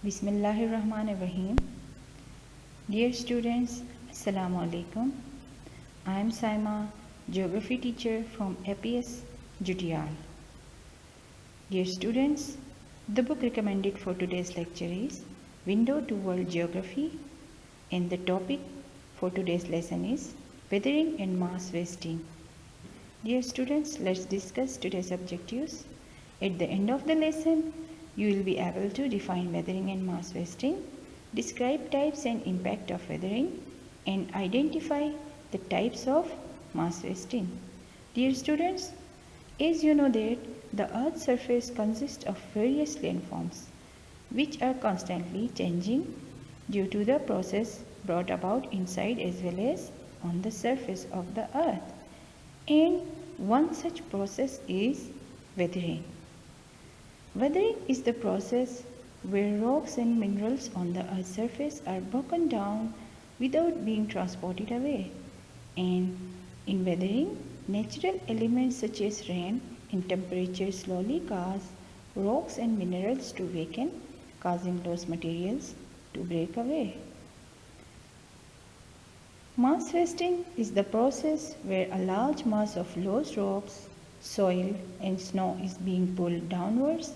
Bismillahirrahmanirrahim. Dear students, Assalamu alaikum. I am Saima, geography teacher from APS Jutial. Dear students, the book recommended for today's lecture is Window to World Geography, and the topic for today's lesson is Weathering and Mass Wasting. Dear students, let's discuss today's objectives. At the end of the lesson, you will be able to define weathering and mass wasting, describe types and impact of weathering, and identify the types of mass wasting. Dear students, as you know that the Earth's surface consists of various landforms which are constantly changing due to the process brought about inside as well as on the surface of the Earth. And one such process is weathering. Weathering is the process where rocks and minerals on the Earth's surface are broken down without being transported away. And in weathering, natural elements such as rain and temperature slowly cause rocks and minerals to weaken, causing those materials to break away. Mass wasting is the process where a large mass of loose rocks, soil and snow is being pulled downwards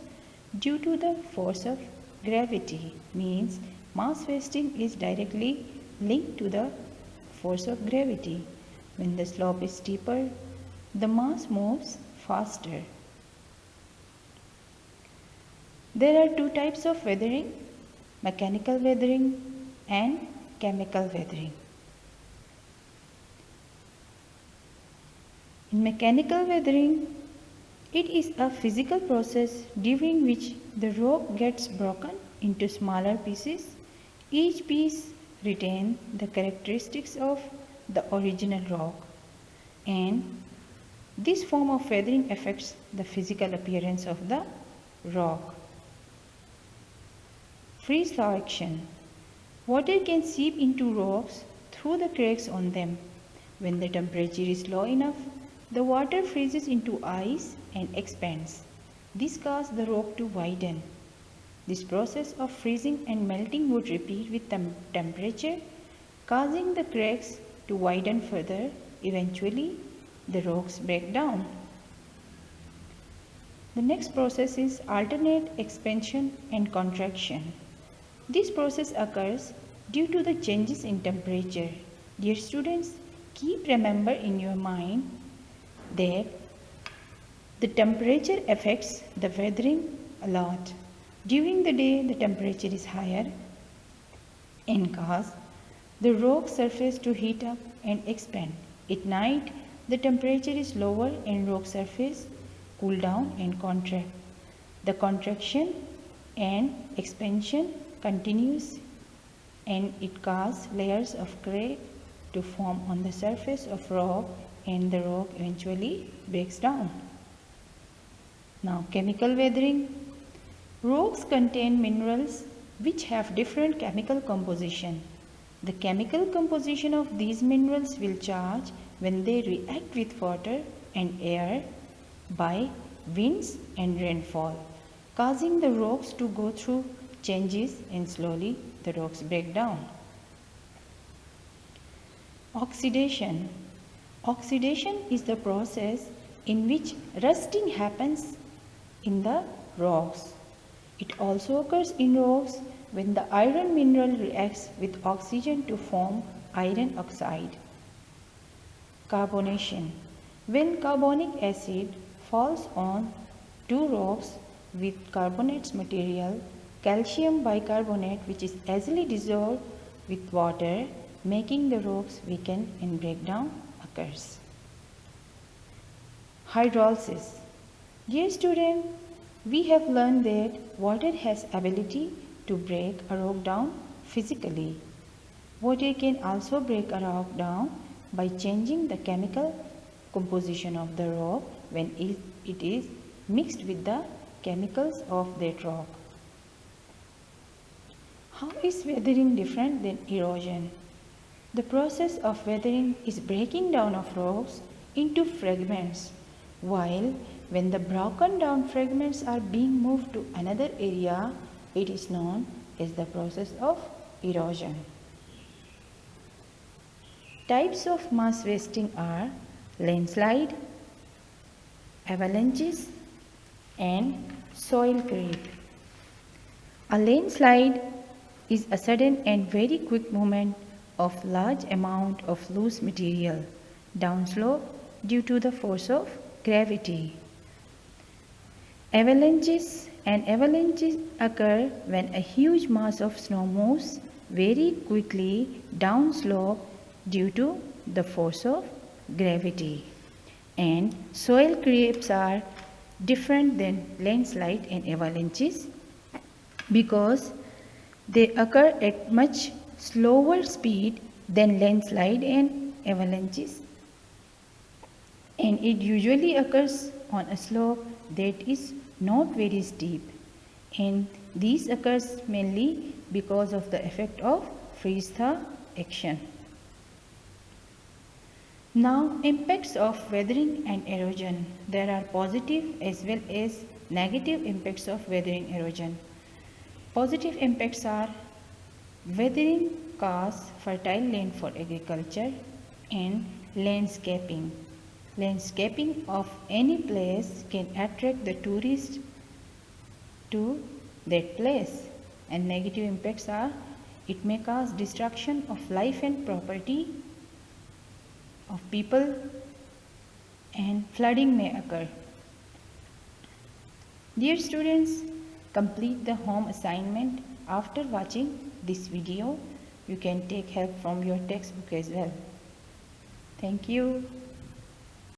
due to the force of gravity. Means mass wasting is directly linked to the force of gravity. When the slope is steeper, the mass moves faster. There are two types of weathering, mechanical weathering and chemical weathering. In mechanical weathering, it is a physical process during which the rock gets broken into smaller pieces. Each piece retains the characteristics of the original rock, and this form of weathering affects the physical appearance of the rock. Freeze-thaw action. Water can seep into rocks through the cracks on them. When the temperature is low enough, the water freezes into ice and expands. This causes the rock to widen. This process of freezing and melting would repeat with temperature, causing the cracks to widen further. Eventually, the rocks break down. The next process is alternate expansion and contraction. This process occurs due to the changes in temperature. Dear students, keep remember in your mind that the temperature affects the weathering a lot. During the day, the temperature is higher and cause the rock surface to heat up and expand. At night, the temperature is lower and rock surface cool down and contract. The contraction and expansion continues and it causes layers of crack to form on the surface of rock, and the rock eventually breaks down. Now, chemical weathering. Rocks contain minerals which have different chemical composition. The chemical composition of these minerals will change when they react with water and air by winds and rainfall, causing the rocks to go through changes and slowly the rocks break down. Oxidation. Oxidation is the process in which rusting happens in the rocks. It also occurs in rocks when the iron mineral reacts with oxygen to form iron oxide. Carbonation. When carbonic acid falls on two rocks with carbonates material, calcium bicarbonate, which is easily dissolved with water, making the rocks weaken and break down, occurs. Hydrolysis. Dear student, we have learned that water has ability to break a rock down physically. Water can also break a rock down by changing the chemical composition of the rock when it is mixed with the chemicals of that rock. How is weathering different than erosion? The process of weathering is breaking down of rocks into fragments, while when the broken down fragments are being moved to another area, it is known is the process of erosion. Types of mass wasting are landslide, avalanches, and soil creep. A landslide is a sudden and very quick movement of large amount of loose material downslope due to the force of gravity. Avalanches occur when a huge mass of snow moves very quickly downslope due to the force of gravity. And soil creeps are different than landslide and avalanches because they occur at much slower speed than landslide and avalanches, and it usually occurs on a slope that is not very steep, and this occurs mainly because of the effect of freeze-thaw action. Now, impacts of weathering and erosion. There are positive as well as negative impacts of weathering erosion. Positive impacts are weathering causes fertile land for agriculture and landscaping. Landscaping of any place can attract the tourists to that place. And negative impacts are it may cause destruction of life and property of people, and flooding may occur. Dear students, complete the home assignment. After watching this video, you can take help from your textbook as well. Thank you.